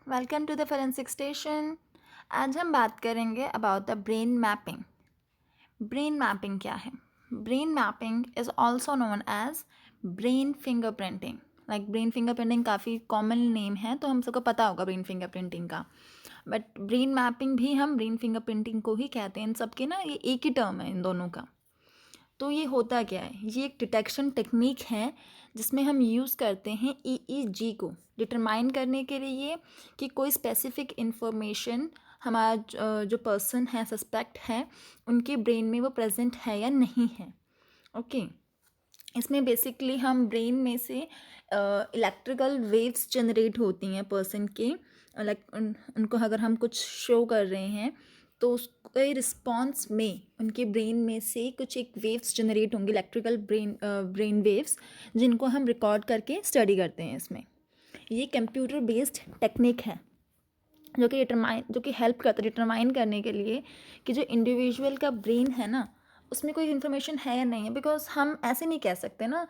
Welcome to the forensic station. आज हम बात करेंगे about the brain mapping. Brain mapping क्या है? Brain mapping is also known as brain fingerprinting. Like brain fingerprinting काफ़ी common name है, तो हम सबको पता होगा ब्रेन फिंगरप्रिंटिंग का। बट ब्रेन मैपिंग भी हम ब्रेन फिंगरप्रिंटिंग को ही कहते हैं। इन सब के ना ये एक ही टर्म है इन दोनों का। तो ये होता क्या है? ये एक डिटेक्शन टेक्निक है जिसमें हम यूज़ करते हैं ईईजी को डिटरमाइन करने के लिए कि कोई स्पेसिफिक इंफॉर्मेशन हमारा जो पर्सन है, सस्पेक्ट है, उनके ब्रेन में वो प्रेजेंट है या नहीं है। ओके। इसमें बेसिकली हम ब्रेन में से इलेक्ट्रिकल वेव्स जनरेट होती हैं पर्सन के। लाइक उनको अगर हम कुछ शो कर रहे हैं तो उसके रिस्पॉन्स में उनके ब्रेन में से कुछ एक वेव्स जनरेट होंगी, इलेक्ट्रिकल ब्रेन वेव्स, जिनको हम रिकॉर्ड करके स्टडी करते हैं। इसमें ये कंप्यूटर बेस्ड टेक्निक है जो कि हेल्प करता है डिटरमाइन करने के लिए कि जो इंडिविजुअल का ब्रेन है ना, उसमें कोई इन्फॉर्मेशन है या नहीं है। बिकॉज हम ऐसे नहीं कह सकते ना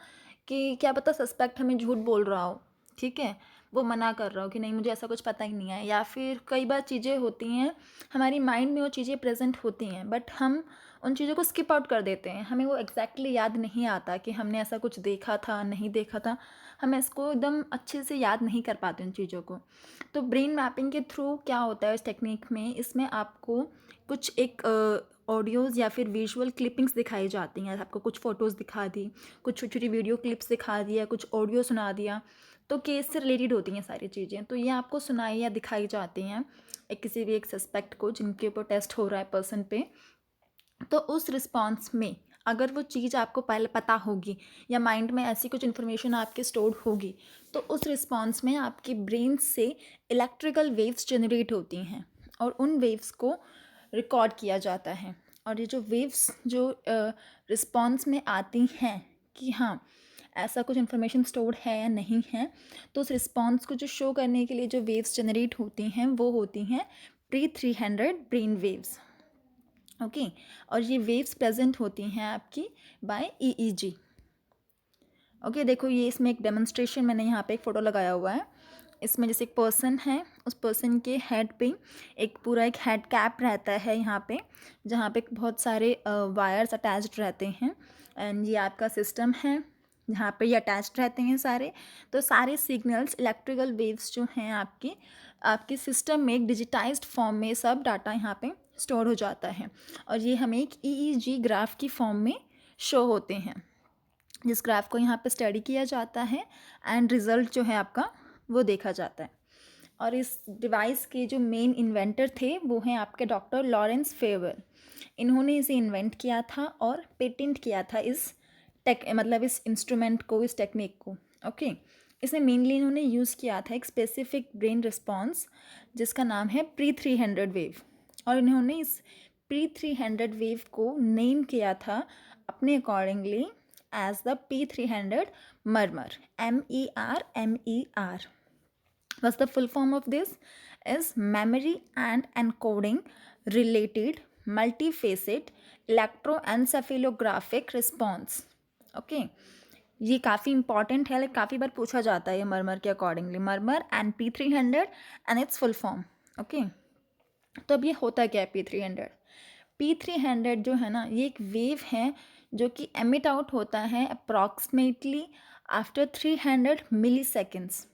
कि क्या पता सस्पेक्ट हमें झूठ बोल रहा हो, ठीक है, वो मना कर रहा हो कि नहीं मुझे ऐसा कुछ पता ही नहीं है। या फिर कई बार चीज़ें होती हैं हमारी माइंड में, वो चीज़ें प्रेजेंट होती हैं बट हम उन चीज़ों को स्किप आउट कर देते हैं। हमें वो एग्जैक्टली याद नहीं आता कि हमने ऐसा कुछ देखा था नहीं देखा था। हम इसको एकदम अच्छे से याद नहीं कर पाते उन चीज़ों को। तो ब्रेन मैपिंग के थ्रू क्या होता है इस टेक्निक में, इसमें आपको कुछ एक ऑडियोज़ या फिर विजुअल क्लिपिंग्स दिखाई जाती हैं। आपको कुछ फ़ोटोज़ दिखा दी, कुछ छोटी छोटी वीडियो क्लिप्स दिखा दिया, कुछ ऑडियो सुना दिया। तो केस से रिलेटेड होती हैं सारी चीज़ें, तो ये आपको सुनाई या दिखाई जाती हैं एक किसी भी एक सस्पेक्ट को जिनके ऊपर टेस्ट हो रहा है पर्सन पे। तो उस रिस्पॉन्स में अगर वो चीज़ आपको पहले पता होगी या माइंड में ऐसी कुछ इन्फॉर्मेशन आपके स्टोर्ड होगी, तो उस रिस्पॉन्स में आपकी ब्रेन से इलेक्ट्रिकल वेव्स जनरेट होती हैं और उन वेव्स को रिकॉर्ड किया जाता है। और ये जो वेव्स जो रिस्पॉन्स में आती हैं कि हाँ ऐसा कुछ इन्फॉर्मेशन स्टोर्ड है या नहीं है, तो उस रिस्पॉन्स को जो शो करने के लिए जो वेव्स जनरेट होती हैं वो होती हैं P300 ब्रेन वेव्स। ओके। और ये वेव्स प्रेजेंट होती हैं आपकी बाय ईईजी। ओके, देखो ये इसमें एक डेमोन्स्ट्रेशन मैंने यहाँ पे एक फ़ोटो लगाया हुआ है। इसमें जैसे एक पर्सन है, उस पर्सन के हेड पे एक पूरा एक हेड कैप रहता है यहाँ पे, जहाँ पे बहुत सारे वायर्स अटैच्ड रहते हैं। एंड ये आपका सिस्टम है जहाँ पे ये अटैच्ड रहते हैं सारे। तो सारे सिग्नल्स, इलेक्ट्रिकल वेव्स जो हैं आपके सिस्टम में एक डिजिटाइज्ड फॉर्म में सब डाटा यहाँ पे स्टोर हो जाता है और ये हमें एक ईईजी ग्राफ की फॉर्म में शो होते हैं, जिस ग्राफ को यहाँ पे स्टडी किया जाता है एंड रिज़ल्ट जो है आपका वो देखा जाता है। और इस डिवाइस के जो मेन इन्वेंटर थे वो हैं आपके डॉक्टर लॉरेंस फेवर। इन्होंने इसे इन्वेंट किया था और पेटेंट किया था इस इस इंस्ट्रूमेंट को, इस टेक्निक को। ओके। इसमें मेनली इन्होंने यूज़ किया था एक स्पेसिफिक ब्रेन रिस्पॉन्स जिसका नाम है P300 वेव। और इन्होंने इस P300 वेव को नेम किया था अपने accordingly as the P300 murmur, MER. What's the full form of this? Is memory and encoding related multiphasic electroencephalographic response. Okay. ये काफ़ी इंपॉर्टेंट है, काफ़ी बार पूछा जाता है ये मर्मर के accordingly, murmur and P300 and it's full form. Okay. तो अब ये होता क्या है P300 जो है ना, ये एक वेव है जो कि एमिट आउट होता है अप्रॉक्सीमेटली आफ्टर 300 मिली सेकेंड्स।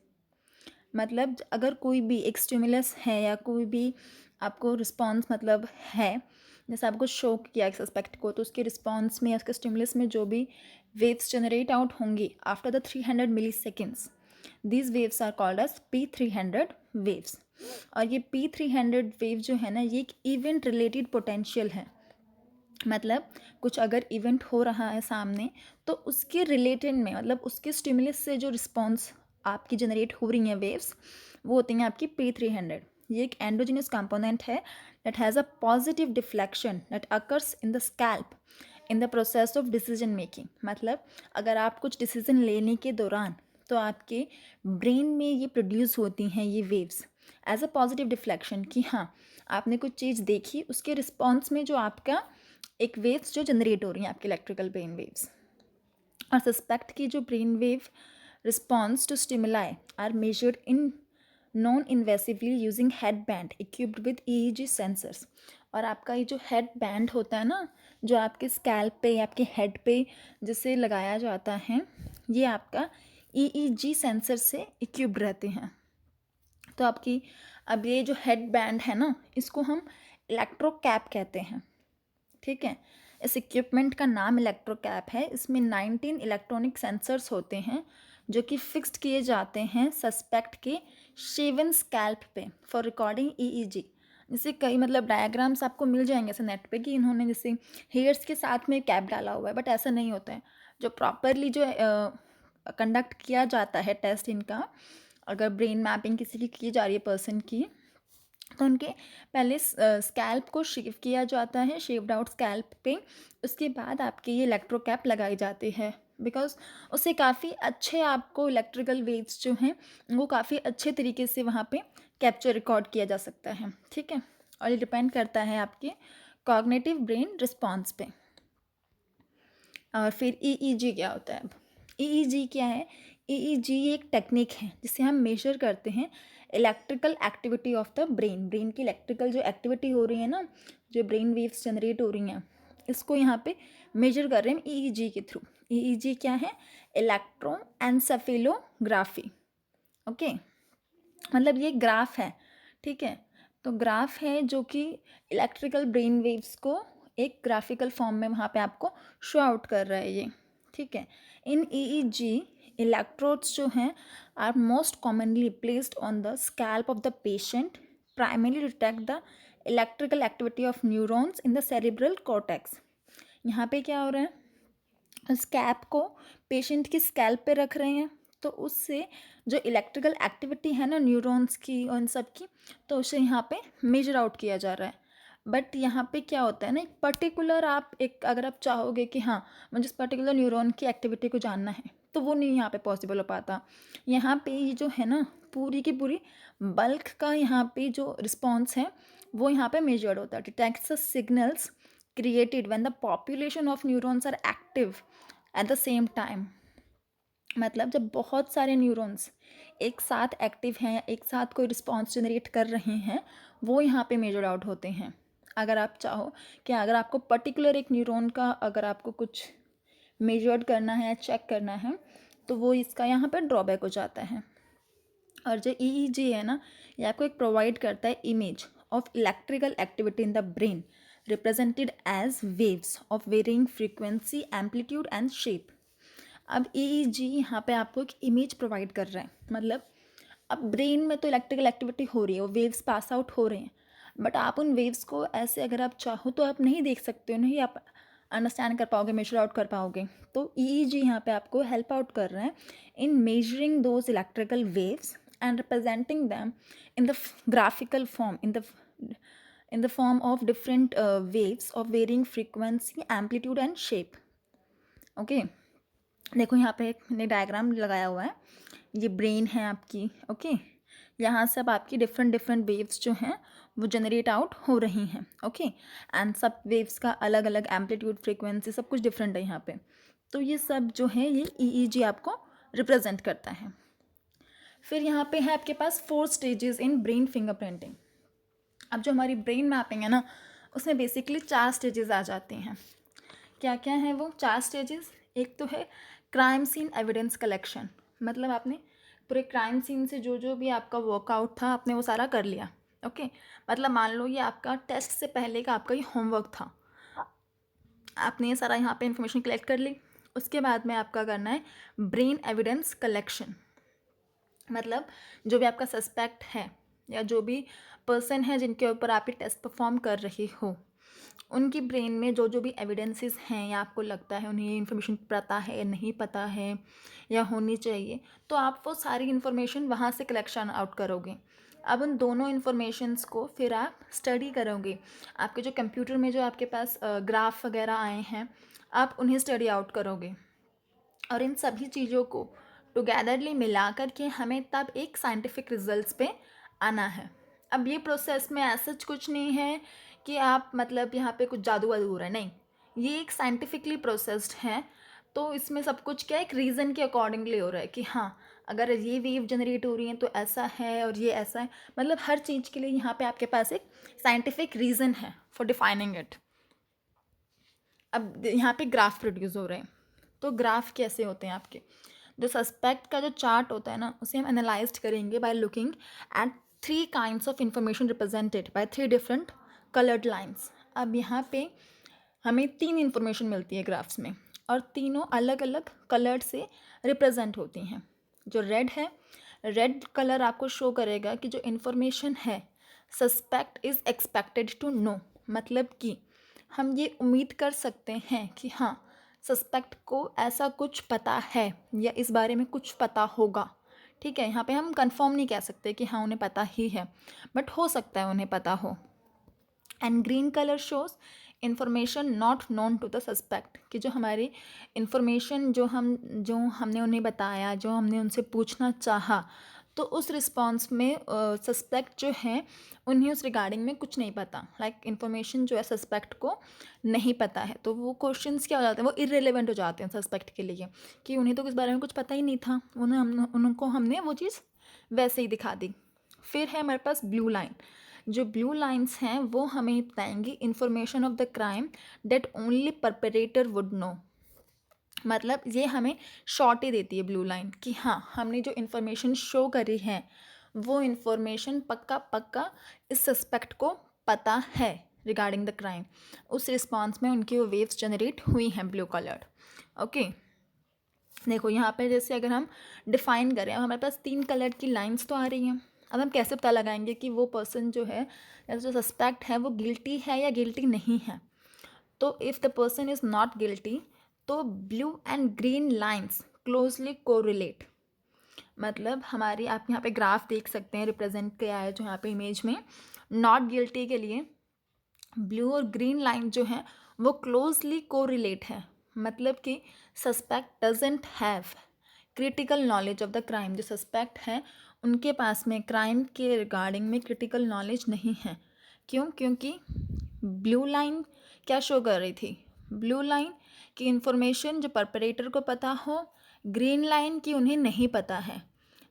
मतलब अगर कोई भी एक स्टिमुलस है या कोई भी आपको रिस्पॉन्स मतलब है, जैसे आपको शो किया एक सस्पेक्ट को, तो उसके रिस्पॉन्स में, उसके स्टिमुलस में जो भी वेव्स जनरेट आउट होंगी after the 300 milliseconds, these waves are called as P300 waves. और ये P300 वेव जो है ना, ये एक इवेंट रिलेटेड पोटेंशियल है। मतलब कुछ अगर इवेंट हो रहा है सामने, तो उसके रिलेटेड में, मतलब उसके स्टिमुलस से जो रिस्पॉन्स आपकी जनरेट हो रही हैं वेव्स, वो होती हैं आपकी P300। ये एक एंडोजिनस कंपोनेंट है that has a positive deflection that occurs in the scalp in the process of decision making. मतलब अगर आप कुछ डिसीजन लेने के दौरान, तो आपके ब्रेन में ये प्रोड्यूस होती हैं ये waves as a positive deflection कि हाँ आपने कुछ चीज़ देखी, उसके रिस्पॉन्स में जो आपका एक वेव्स जो जनरेट हो रही हैं आपके इलेक्ट्रिकल ब्रेन वेव्स। और सस्पेक्ट की जो brain wave response to stimuli are measured in non invasively using head band equipped with EEG sensors. और आपका ये जो हेड बैंड होता है ना, जो आपके स्कैल्प पे या आपके हेड पे जिसे लगाया जाता है, ये आपका EEG सेंसर से इक्विप्ड रहते हैं। तो आपकी अब ये जो हेड बैंड है ना, इसको हम इलेक्ट्रो कैप कहते हैं, ठीक है। इस इक्विपमेंट का नाम इलेक्ट्रो कैप है। इसमें 19 इलेक्ट्रॉनिक सेंसर्स होते हैं जो कि फिक्स्ड किए जाते हैं सस्पेक्ट के शेवन स्कैल्प पे फॉर रिकॉर्डिंग EEG। जैसे कई मतलब डायग्राम्स आपको मिल जाएंगे ऐसे नेट पे कि इन्होंने जैसे हेयर्स के साथ में कैप डाला हुआ है, बट ऐसा नहीं होता है। जो प्रॉपरली जो कंडक्ट किया जाता है टेस्ट इनका, अगर ब्रेन मैपिंग किसी की जा रही है पर्सन की, तो उनके पहले स्कैल्प को शेव किया जाता है, शेव्ड आउट स्कैल्प पे। उसके बाद आपके ये इलेक्ट्रो कैप लगाई जाती है, बिकॉज उससे काफ़ी अच्छे आपको इलेक्ट्रिकल वेव्स जो हैं वो काफ़ी अच्छे तरीके से वहाँ पे कैप्चर रिकॉर्ड किया जा सकता है, ठीक है। और ये डिपेंड करता है आपके कॉग्निटिव ब्रेन रिस्पॉन्स पे। और फिर EEG क्या होता है? अब EEG क्या है? EEG एक टेक्निक है जिसे हम मेजर करते हैं electrical activity of the brain. Brain की इलेक्ट्रिकल जो एक्टिविटी हो रही है ना, जो ब्रेन वेव्स जनरेट हो रही हैं, इसको यहाँ पे मेजर कर रहे हैं EEG के थ्रू। EEG क्या है? इलेक्ट्रोएन्सेफेलोग्राफी। ओके, मतलब ये ग्राफ है, ठीक है। तो ग्राफ है जो कि इलेक्ट्रिकल ब्रेन वेव्स को एक ग्राफिकल फॉर्म में वहाँ पे आपको शो आउट कर रहा है ये, ठीक है। इन EEG इलेक्ट्रोड्स जो हैं are most commonly placed on the scalp of the patient, primarily detect the electrical activity of neurons in the cerebral cortex. यहाँ पे क्या हो रहा है? स्कैल्प को पेशेंट की स्कैल्प पे रख रहे हैं, तो उससे जो इलेक्ट्रिकल एक्टिविटी है ना न्यूरॉन्स की और इन सब की, तो उसे यहाँ पे मेजर आउट किया जा रहा है। बट यहाँ पे क्या होता है ना, एक पर्टिकुलर आप एक अगर आप चाहोगे कि हाँ मुझे इस पर्टिकुलर न्यूरॉन की एक्टिविटी को जानना है, तो वो नहीं यहाँ पे पॉसिबल हो पाता। यहाँ पे ये जो है ना पूरी की पूरी बल्क का यहाँ पे जो रिस्पॉन्स है वो यहाँ पे मेजर्ड होता है। Detects the signals created when the population of neurons are active at the same time। मतलब जब बहुत सारे न्यूरॉन्स एक साथ एक्टिव हैं या एक साथ कोई रिस्पॉन्स जनरेट कर रहे हैं, वो यहाँ पे मेजर आउट होते हैं। अगर आप चाहो कि अगर आपको पर्टिकुलर एक न्यूरॉन का अगर आपको कुछ मेजर्ड करना है, चेक करना है, तो वो इसका यहाँ पर ड्रॉबैक हो जाता है। और जो EEG है ना, ये आपको एक प्रोवाइड करता है image of electrical activity in the brain represented as waves of varying frequency, amplitude and shape। अब EEG यहाँ पे आपको एक इमेज प्रोवाइड कर रहा है। मतलब अब ब्रेन में तो इलेक्ट्रिकल एक्टिविटी हो रही है, वो वेव्स पास आउट हो रहे हैं, बट आप उन वेव्स को ऐसे अगर आप चाहो तो आप नहीं देख सकते हो, नहीं आप अंडरस्टैंड कर पाओगे, मेजर आउट कर पाओगे। तो EEG यहाँ पे आपको हेल्प आउट कर रहा है इन measuring those electrical waves and representing them in the graphical form in the form of different waves of varying frequency, amplitude and shape। Okay, देखो यहाँ पे एक मैंने डायग्राम लगाया हुआ है, ये ब्रेन है आपकी। ओके, यहाँ से अब आपकी डिफरेंट डिफरेंट वेव्स जो हैं वो जनरेट आउट हो रही हैं। ओके, एंड सब वेव्स का अलग अलग एम्पलीट्यूड, फ्रीक्वेंसी सब कुछ डिफरेंट है यहाँ पे। तो ये सब जो है ये EEG आपको रिप्रेजेंट करता है। फिर यहाँ पे है आपके पास 4 स्टेजेस इन ब्रेन फिंगरप्रिंटिंग। अब जो हमारी ब्रेन मैपिंग है ना, उसमें बेसिकली 4 स्टेजेस आ जाते हैं। क्या क्या है वो 4 स्टेजेस? एक तो है क्राइम सीन एविडेंस कलेक्शन, मतलब आपने पूरे क्राइम सीन से जो जो भी आपका वर्कआउट था आपने वो सारा कर लिया। ओके, मतलब मान लो ये आपका टेस्ट से पहले का आपका ये होमवर्क था, आपने ये सारा यहाँ पे इंफॉर्मेशन कलेक्ट कर ली। उसके बाद में आपका करना है ब्रेन एविडेंस कलेक्शन, मतलब जो भी आपका सस्पेक्ट है या जो भी पर्सन है जिनके ऊपर आप ये टेस्ट परफॉर्म कर रहे हो, उनकी ब्रेन में जो जो भी एविडेंसेस हैं या आपको लगता है उन्हें ये इन्फॉर्मेशन पता है या नहीं पता है या होनी चाहिए, तो आप वो सारी इन्फॉर्मेशन वहाँ से कलेक्शन आउट करोगे। अब उन दोनों इन्फॉर्मेशंस को फिर आप स्टडी करोगे। आपके जो कंप्यूटर में जो आपके पास ग्राफ वगैरह आए हैं, आप उन्हें स्टडी आउट करोगे और इन सभी चीज़ों को टुगेदरली मिला कर के हमें तब एक साइंटिफिक रिजल्ट्स पे आना है। अब ये प्रोसेस में ऐसा कुछ नहीं है कि आप मतलब यहाँ पे कुछ जादू वादू हो रहा है, नहीं, ये एक साइंटिफिकली प्रोसेस्ड है। तो इसमें सब कुछ क्या एक रीज़न के अकॉर्डिंगली हो रहा है कि हाँ अगर ये वेव जनरेट हो रही है तो ऐसा है और ये ऐसा है, मतलब हर चीज़ के लिए यहाँ पे आपके पास एक साइंटिफिक रीज़न है फॉर डिफाइनिंग इट। अब यहाँ पे ग्राफ प्रोड्यूस हो रहे हैं, तो ग्राफ कैसे होते हैं आपके, जो सस्पेक्ट का जो चार्ट होता है ना, उसे हम एनालाइज करेंगे by looking at 3 kinds of information represented by 3 different coloured lines. अब यहाँ पे हमें 3 इन्फॉर्मेशन मिलती है ग्राफ्स में, और तीनों अलग अलग कलर से रिप्रेजेंट होती हैं। जो रेड है, रेड कलर आपको शो करेगा कि जो इन्फॉर्मेशन है suspect is expected to know, मतलब कि हम ये उम्मीद कर सकते हैं कि हाँ सस्पेक्ट को ऐसा कुछ पता है या इस बारे में कुछ पता होगा। ठीक है, यहाँ पे हम कंफर्म नहीं कह सकते कि हाँ उन्हें पता ही है, बट हो सकता है उन्हें पता हो। And green colour shows information not known to the suspect, कि जो हमारी इंफॉर्मेशन जो हमने उन्हें बताया, जो हमने उनसे पूछना चाहा, तो उस रिस्पॉन्स में सस्पेक्ट जो है उन्हें उस रिगार्डिंग में कुछ नहीं पता, लाइक इन्फॉर्मेशन जो है सस्पेक्ट को नहीं पता है, तो वो क्वेश्चंस क्या हो जाते हैं, वो इर्रेलेवेंट हो जाते हैं सस्पेक्ट के लिए, कि उन्हें तो इस बारे में कुछ पता ही नहीं था, उनको हमने वो चीज़ वैसे ही दिखा दी। फिर है हमारे पास ब्लू लाइन। जो ब्लू लाइंस हैं वो हमें बताएंगी information of the crime date only perpetrator would know, मतलब ये हमें शॉर्ट ही देती है ब्लू लाइन कि हाँ हमने जो इन्फॉर्मेशन शो करी है वो इन्फॉर्मेशन पक्का पक्का इस सस्पेक्ट को पता है रिगार्डिंग द क्राइम। उस रिस्पॉन्स में उनकी वो वेव्स जनरेट हुई हैं ब्लू कलर्ड। ओके, देखो यहाँ पे जैसे अगर हम डिफाइन करें, हमारे पास 3 कलर की लाइंस तो आ रही हैं। अब हम कैसे पता लगाएंगे कि वो पर्सन जो है या जो सस्पेक्ट है वो गिल्टी है या गिल्टी नहीं है। तो if the person is not guilty तो blue and green lines closely correlate, मतलब हमारी आप यहाँ पे ग्राफ देख सकते हैं रिप्रेजेंट किया है जो यहाँ पे इमेज में। नॉट गिल्टी के लिए ब्लू और ग्रीन लाइन जो है वो क्लोजली कोरिलेट है, मतलब कि suspect doesn't have critical knowledge of the crime. जो सस्पेक्ट हैं उनके पास में क्राइम के रिगार्डिंग में क्रिटिकल नॉलेज नहीं है। क्यों? क्योंकि ब्लू लाइन क्या शो कर रही थी, ब्लू लाइन की इन्फॉर्मेशन जो परपरेटर को पता हो, ग्रीन लाइन की उन्हें नहीं पता है,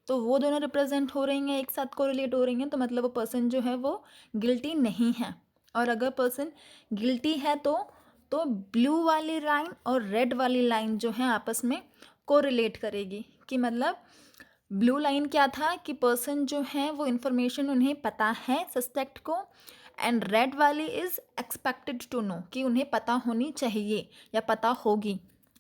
तो वो दोनों रिप्रेजेंट हो रही हैं, एक साथ कोरिलेट हो रही हैं, तो मतलब वो पर्सन जो है वो गिल्टी नहीं है। और अगर पर्सन गिल्टी है तो ब्लू वाली लाइन और रेड वाली लाइन जो है आपस में कोरिलेट करेगी, कि मतलब ब्लू लाइन क्या था कि पर्सन जो है वो इन्फॉर्मेशन उन्हें पता है सस्पेक्ट को, एंड रेड वाली इज़ एक्सपेक्टेड टू नो, कि उन्हें पता होनी चाहिए या पता होगी।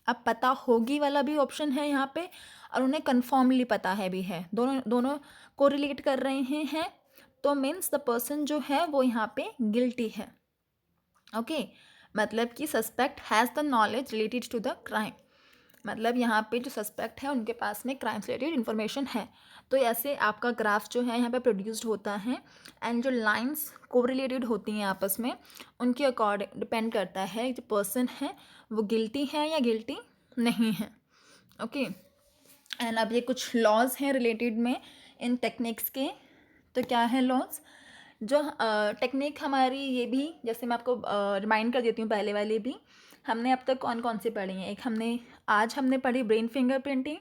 अब पता होगी वाला भी ऑप्शन है यहाँ पे, और उन्हें कन्फर्मली पता है भी है, दोनों दोनों कोरिलेट कर रहे हैं, तो मीन्स द पर्सन जो है वो यहाँ पे गिल्टी है। ओके, मतलब कि suspect has the knowledge related to the crime, मतलब यहाँ पे जो सस्पेक्ट है उनके पास में क्राइम से रिलेटेड इन्फॉर्मेशन है। तो ऐसे आपका ग्राफ जो है यहाँ पे प्रोड्यूस्ड होता है, एंड जो लाइंस कोरिलेटेड होती हैं आपस में उनके अकॉर्डिंग डिपेंड करता है जो पर्सन है वो गिल्टी है या गिल्टी नहीं है। ओके, एंड अब ये कुछ लॉज हैं रिलेटेड में इन टेक्निक्स के। तो क्या है लॉज, जो टेक्निक हमारी ये भी, जैसे मैं आपको रिमाइंड कर देती हूँ पहले वाली भी, हमने अब तक कौन कौन सी पढ़ी हैं। एक आज हमने पढ़ी ब्रेन फिंगरप्रिंटिंग,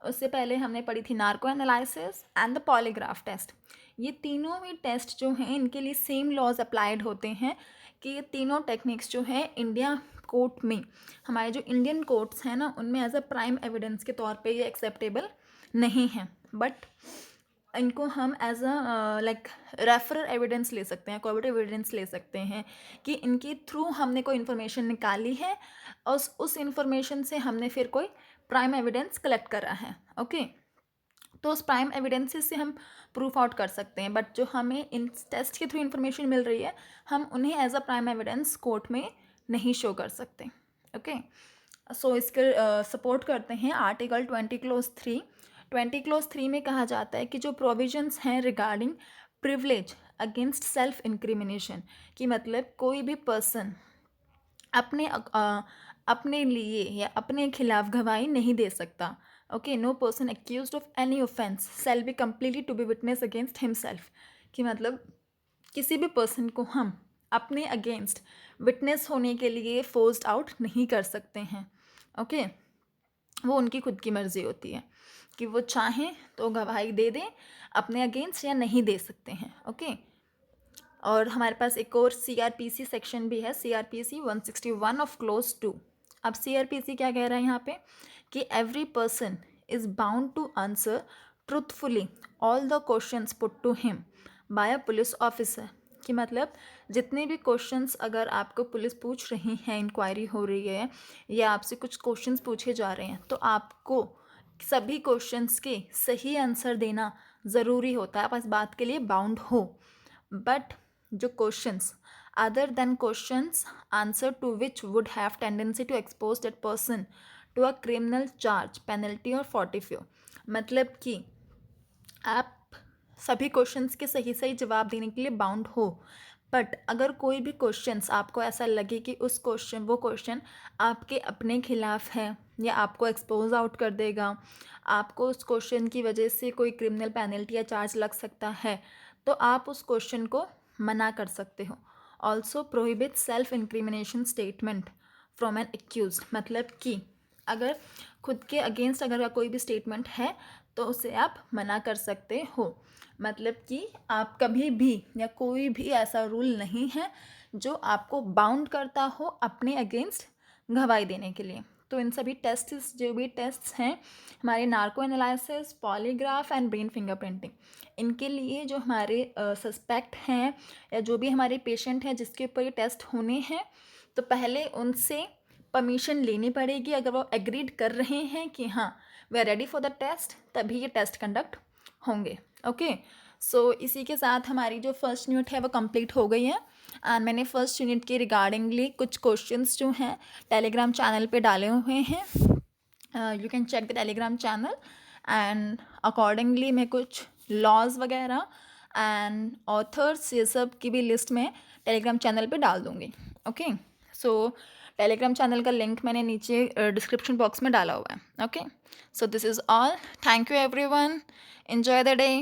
उससे पहले हमने पढ़ी थी narco analysis and the polygraph test. ये तीनों भी टेस्ट जो हैं इनके लिए सेम लॉज अप्लाइड होते हैं, कि ये तीनों टेक्निक्स जो है इंडिया कोर्ट में, हमारे जो इंडियन कोर्ट्स हैं ना, उनमें एज अ प्राइम एविडेंस के तौर पे ये एक्सेप्टेबल नहीं है, बट इनको हम as a like referral evidence ले सकते हैं, कोऑपरेटिव एविडेंस ले सकते हैं, कि इनके थ्रू हमने कोई इन्फॉर्मेशन निकाली है और उस इन्फॉर्मेशन से हमने फिर कोई प्राइम एविडेंस कलेक्ट करा है। ओके, तो उस प्राइम एविडेंसेस से हम प्रूफ आउट कर सकते हैं, बट जो हमें इन टेस्ट के थ्रू इन्फॉर्मेशन मिल रही है हम उन्हें as a prime evidence court में नहीं शो कर सकते। ओके, सो इसके सपोर्ट करते हैं आर्टिकल 20 क्लोज 3 में कहा जाता है कि जो प्रोविजंस हैं regarding privilege against self incrimination, कि मतलब कोई भी पर्सन अपने लिए या अपने खिलाफ गवाही नहीं दे सकता। Okay, no person accused of any offence shall be completely to be witness against himself, कि मतलब किसी भी पर्सन को हम अपने अगेंस्ट विटनेस होने के लिए फोर्स्ड आउट नहीं कर सकते हैं। ओके, वो उनकी खुद की मर्जी होती है। कि वो चाहें तो गवाही दे दें अपने अगेंस्ट या नहीं दे सकते हैं। ओके, और हमारे पास एक और CRPC सेक्शन भी है, CRPC 161 ऑफ क्लोज 2। अब CRPC क्या कह रहा है यहाँ पे कि every person is bound to answer truthfully all the questions put to him by a police officer. कि मतलब जितने भी क्वेश्चंस अगर आपको पुलिस पूछ रही है, इंक्वायरी हो रही है या आपसे कुछ क्वेश्चंस पूछे जा रहे हैं, तो आपको सभी क्वेश्चंस के सही आंसर देना ज़रूरी होता है, आप इस बात के लिए बाउंड हो। बट जो questions other than questions answer to which would have tendency to expose that person to a criminal charge, penalty और फोर्टिफ्यू। मतलब कि आप सभी क्वेश्चंस के सही सही जवाब देने के लिए बाउंड हो, बट अगर कोई भी क्वेश्चंस आपको ऐसा लगे कि वो क्वेश्चन आपके अपने खिलाफ है या आपको एक्सपोज आउट कर देगा, आपको उस क्वेश्चन की वजह से कोई क्रिमिनल पेनल्टी या चार्ज लग सकता है, तो आप उस क्वेश्चन को मना कर सकते हो। Also prohibit self incrimination statement from an accuse. मतलब कि अगर खुद के अगेंस्ट अगर कोई भी स्टेटमेंट है तो उसे आप मना कर सकते हो। मतलब कि आप कभी भी या कोई भी ऐसा रूल नहीं है जो आपको बाउंड करता हो अपने अगेंस्ट गवाही देने के लिए। तो इन सभी टेस्ट्स जो भी टेस्ट्स हैं हमारे narco analysis, polygraph and brain fingerprinting, इनके लिए जो हमारे सस्पेक्ट हैं या जो भी हमारे पेशेंट हैं जिसके ऊपर ये टेस्ट होने हैं, तो पहले उनसे परमिशन लेनी पड़ेगी। अगर वो एग्रीड कर रहे हैं कि हाँ we are ready for the test, तभी ये टेस्ट कंडक्ट होंगे। ओके, सो इसी के साथ हमारी जो फर्स्ट यूनिट है वो कंप्लीट हो गई है। एंड मैंने फर्स्ट यूनिट के रिगार्डिंगली कुछ क्वेश्चंस जो हैं टेलीग्राम चैनल पे डाले हुए हैं। You can check the telegram channel and accordingly मैं कुछ लॉज वगैरह एंड ऑथर्स ये सब की भी लिस्ट में टेलीग्राम चैनल पे डाल दूँगी। ओके, सो टेलीग्राम चैनल का लिंक मैंने नीचे डिस्क्रिप्शन बॉक्स में डाला हुआ है। Okay, so this is all. Thank you everyone, enjoy the day.